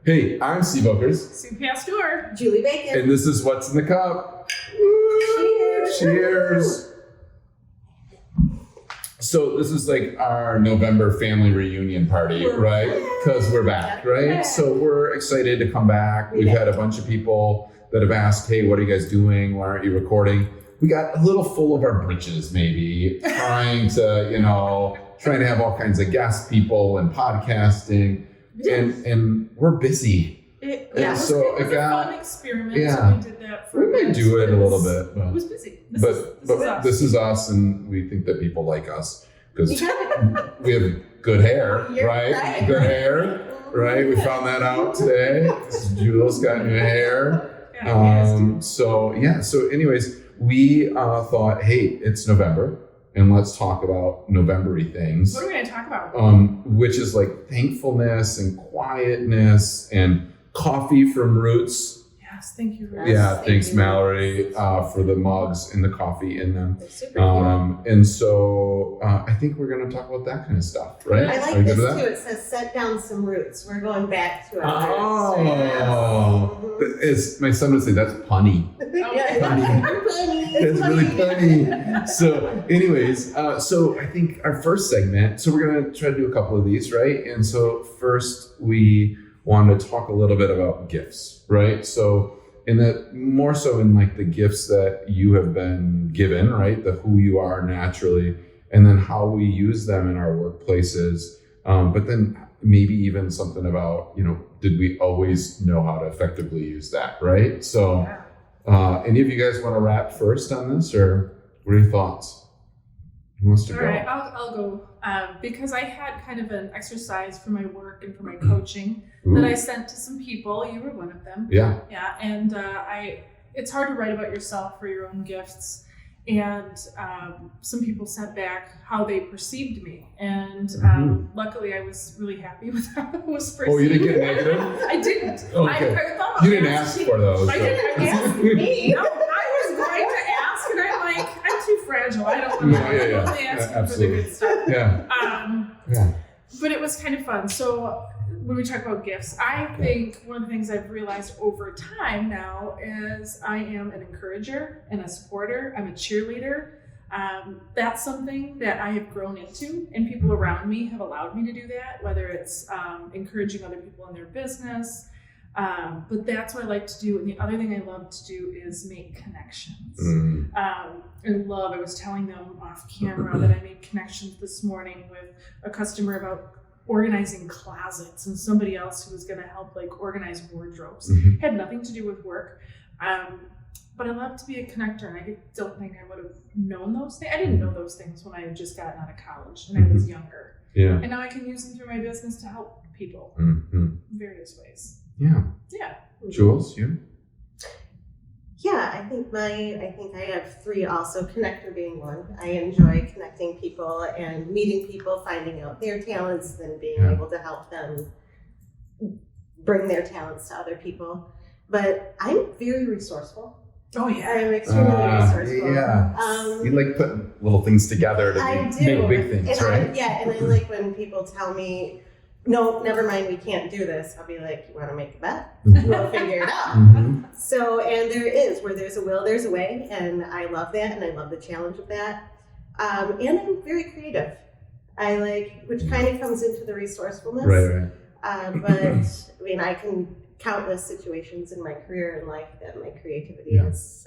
Hey, I'm Steve Oakers. Sue Pasteur. Julie Bacon. And this is What's in the Cup. Cheers. Cheers. So this is like our November family reunion party, right? Because we're back, right? Yeah. So we're excited to come back. We've had a bunch of people that have asked, hey, what are you guys doing? Why aren't you recording? We got a little full of our britches, maybe, trying to have all kinds of guest people and podcasting. And we're busy. It was a fun experiment. Yeah. So we did that for We may do it a little bit. It was busy. This is us, and we think that people like us because Yeah. we have good hair, You're right? right. Good hair, right? We found that out today. Jules got new hair. So anyways, we thought, hey, it's November, and let's talk about November-y things. What are we going to talk about? Which is like thankfulness and quietness and coffee from Roots. Yes, thank you. Yes. Yeah, thank thanks, you. Mallory, for the mugs and the coffee in them. They're super cute. And so I think we're going to talk about that kind of stuff, right? I Are like you this good too. with that? It says set down some roots. We're going back to Oh, roots. my son would say that's punny. Yeah, Punny. It's It's really funny. So anyways, so I think our first segment, so we're going to try to do a couple of these, right? And so first we want to talk a little bit about gifts, right? So in that more so in like the gifts that you have been given, right? The who you are naturally, and then how we use them in our workplaces. But then maybe even something about, did we always know how to effectively use that, right? So any of you guys want to wrap first on this, or what are your thoughts? Who wants to All go? right, I'll go. Because I had kind of an exercise for my work and for my coaching Ooh. that I sent to some people. You were one of them. Yeah. Yeah, and it's hard to write about yourself for your own gifts. And some people sent back how they perceived me. And luckily I was really happy with how it was perceived. Oh, you didn't get negative? I didn't. Okay. I thought about You didn't asking. ask for those. I so- didn't ask me. No, I was going to ask, and I'm like, I'm too fragile. I don't want to. No, yeah, yeah. I'm only asking for the Absolutely. good stuff. Yeah. Yeah. But it was kind of fun. So when we talk about gifts, I think one of the things I've realized over time now is I am an encourager and a supporter. I'm a cheerleader. That's something that I have grown into, and people around me have allowed me to do that, whether it's encouraging other people in their business. But that's what I like to do. And the other thing I love to do is make connections. I was telling them off camera that I made connections this morning with a customer about organizing closets and somebody else who was going to help organize wardrobes. Mhm. Had nothing to do with work. But I love to be a connector, and I don't think I would have known those things. I didn't know those things when I had just gotten out of college and I was younger. Yeah. And now I can use them through my business to help people Mhm. in various ways. Yeah. Yeah. Jules, you? Yeah, I think I have three also, connector being one. I enjoy connecting people and meeting people, finding out their talents, then being Yeah. able to help them bring their talents to other people. But I'm very resourceful. Oh, I yeah. am extremely resourceful. Yeah. You like putting little things together to I make do. big things, and right? and I like when people tell me, no, never mind, we can't do this. I'll be like, you want to make a bet? We'll figure it out. Mhm. So, and there is, where there's a will, there's a way, and I love that, and I love the challenge of that. And I'm very creative. Which kind of comes into the resourcefulness. Right. But I can countless situations in my career and life that my creativity has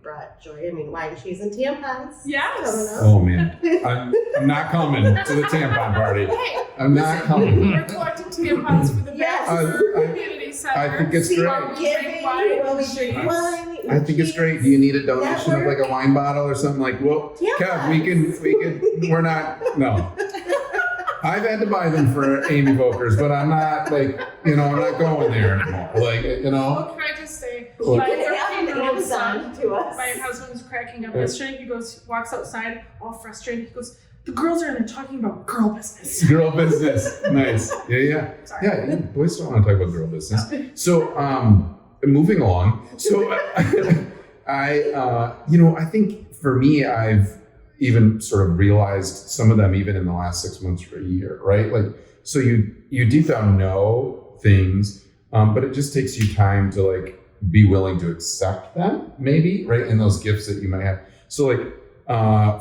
brought joy. Wine, cheese, and tampons. Yes. Coming up. Oh man, I'm not coming to the tampon party. Hey, I'm not coming. we're collecting tampons for the Yes. Baxter Community Center. I think it's See, great. we're giving, well, we drink wine. I think it's great. Do you need a donation of like a wine bottle or something? Like, well, Yeah. Kev, we can. We're not. No. I've had to buy them for Amy Vokers, but I'm not I'm not going there anymore. What can I just say? Look. My It happened 13-year-old son, Amazon to us. my husband was cracking up yesterday. He walks outside all frustrated. He goes, the girls are in there talking about girl business. Girl business. Nice. Yeah. Sorry. Yeah, boys don't want to talk about girl business. So, moving along. So, I think for me, I've even sort of realized some of them even in the last 6 months or a year, right? So you deep down know things, but it just takes you time to like be willing to accept them, maybe, right? And those gifts that you might have. So like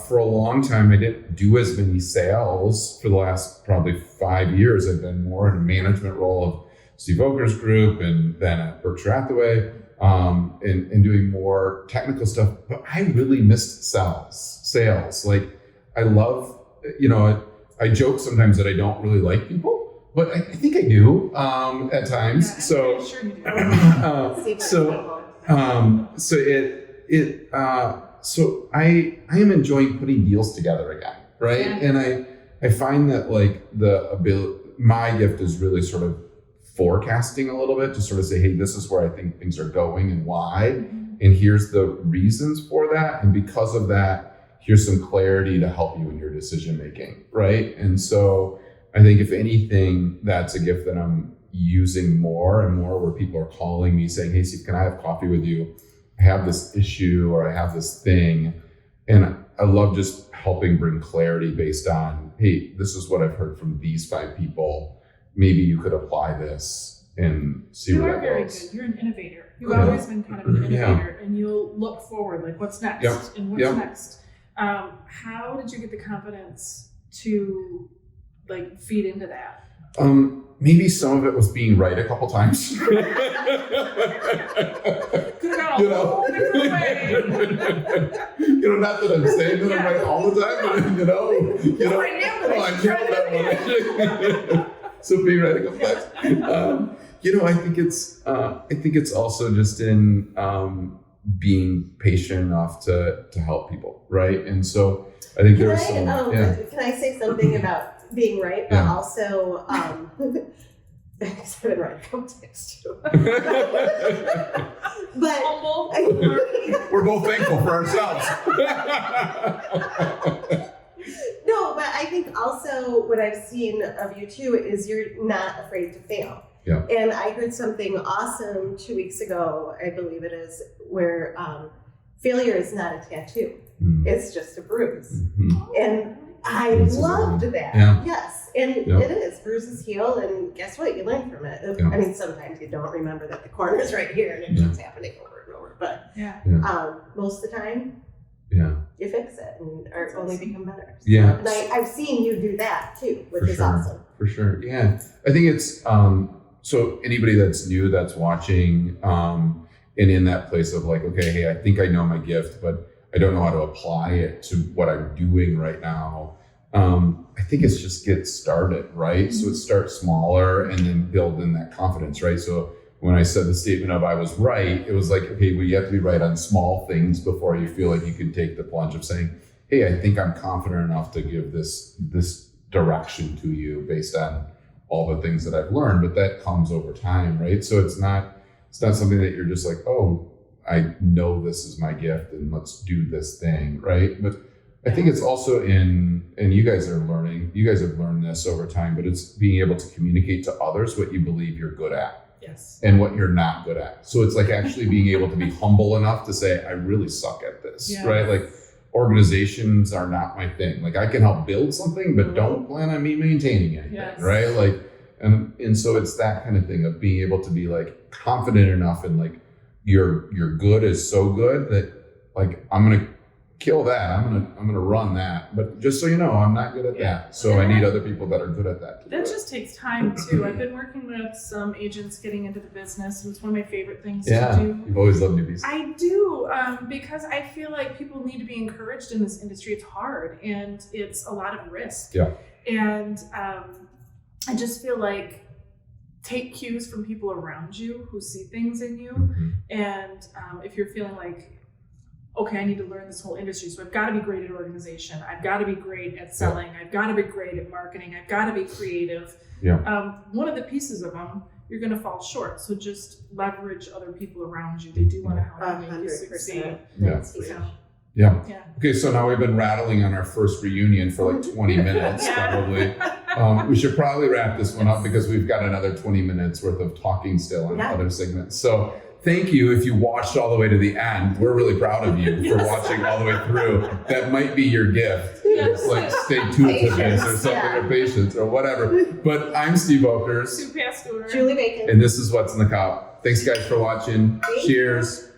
for a long time, I didn't do as many sales. For the last probably 5 years, I've been more in a management role of Steve Oker's group and then at Berkshire Hathaway, and doing more technical stuff. But I really missed sales. Like I love, I joke sometimes that I don't really like people, but I think I do at times. Yeah, So, I'm sure you do. so I am enjoying putting deals together again, right? Yeah. And I find that like my gift is really sort of forecasting a little bit to sort of say, hey, this is where I think things are going and why, and here's the reasons for that, and because of that, here's some clarity to help you in your decision making, right? And so I think if anything, that's a gift that I'm using more and more, where people are calling me saying, hey, Steve, can I have coffee with you? I have this issue or I have this thing. And I love just helping bring clarity based on, hey, this is what I've heard from these 5 people. Maybe you could apply this and see where that goes. You are very good. You're an innovator. You've always been kind of an innovator, and you'll look forward, like what's next and what's next. How did you get the confidence to like feed into that? Maybe some of it was being right a couple times. Could have gone a whole different way. Not that I'm saying that I'm right all the time, but I nailed that one. So being right a couple times. I think it's also just in being patient enough to help people, right? And so I think there's some. Can I say something about being right, but also I've been right a couple times too. But we're both thankful for ourselves. No, but I think also what I've seen of you too is you're not afraid to fail. Yeah. And I heard something awesome 2 weeks ago, I believe it is, where failure is not a tattoo. It's just a bruise. And I loved that. Yeah. Yes. And it is. Bruises heal, and guess what? You learn from it. Yeah. I mean, sometimes you don't remember that the corner's right here and it keeps happening over and over. But most of the time, you fix it and only become better. So, Yeah. and I've seen you do that too, which is awesome. For sure. Yeah. I think it's so anybody that's new that's watching and in that place of like, okay, hey, I think I know my gift, but I don't know how to apply it to what I'm doing right now. I think it's just get started, right? So it starts smaller and then build in that confidence, right? So when I said the statement of I was right, it was like, okay, well, you have to be right on small things before you feel like you can take the plunge of saying, hey, I think I'm confident enough to give this direction to you based on all the things that I've learned, but that comes over time, right? So it's not something that you're just like, oh, I know this is my gift and let's do this thing, right? But I think it's also and you guys have learned this over time, but it's being able to communicate to others what you believe you're good at. Yes. And what you're not good at. So it's like actually being able to be humble enough to say, I really suck at this, right? Like organizations are not my thing. Like I can help build something, but don't plan on me maintaining anything, right? Like, and so it's that kind of thing of being able to be like confident enough and like your good is so good that like I'm gonna kill that. I'm gonna run that. But just so you know, I'm not good at that. So I need other people that are good at that. That just takes time too. I've been working with some agents getting into the business, and it's one of my favorite things to do. You've always loved newbies. I do, because I feel like people need to be encouraged in this industry. It's hard and it's a lot of risk. Yeah. And I just feel like take cues from people around you who see things in you. Mm-hmm. And if you're feeling like, okay, I need to learn this whole industry. So I've got to be great at organization. I've got to be great at selling. I've got to be great at marketing. I've got to be creative. Yeah. One of the pieces of them, you're going to fall short. So just leverage other people around you. They do want to help you make you succeed. Yeah. Okay, so now we've been rattling on our first reunion for like 20 minutes probably. We should probably wrap this one up because we've got another 20 minutes worth of talking still on other segments. So thank you if you watched all the way to the end. We're really proud of you for Yes. watching all the way through. That might be your gift. Yes. Like stay tuned to this or something, Yeah. or patience or whatever. But I'm Steve Oakers, Sue Pasteur. Julie Bacon. and this is What's in the Cup. Thanks, guys, for watching. Thank you. Cheers.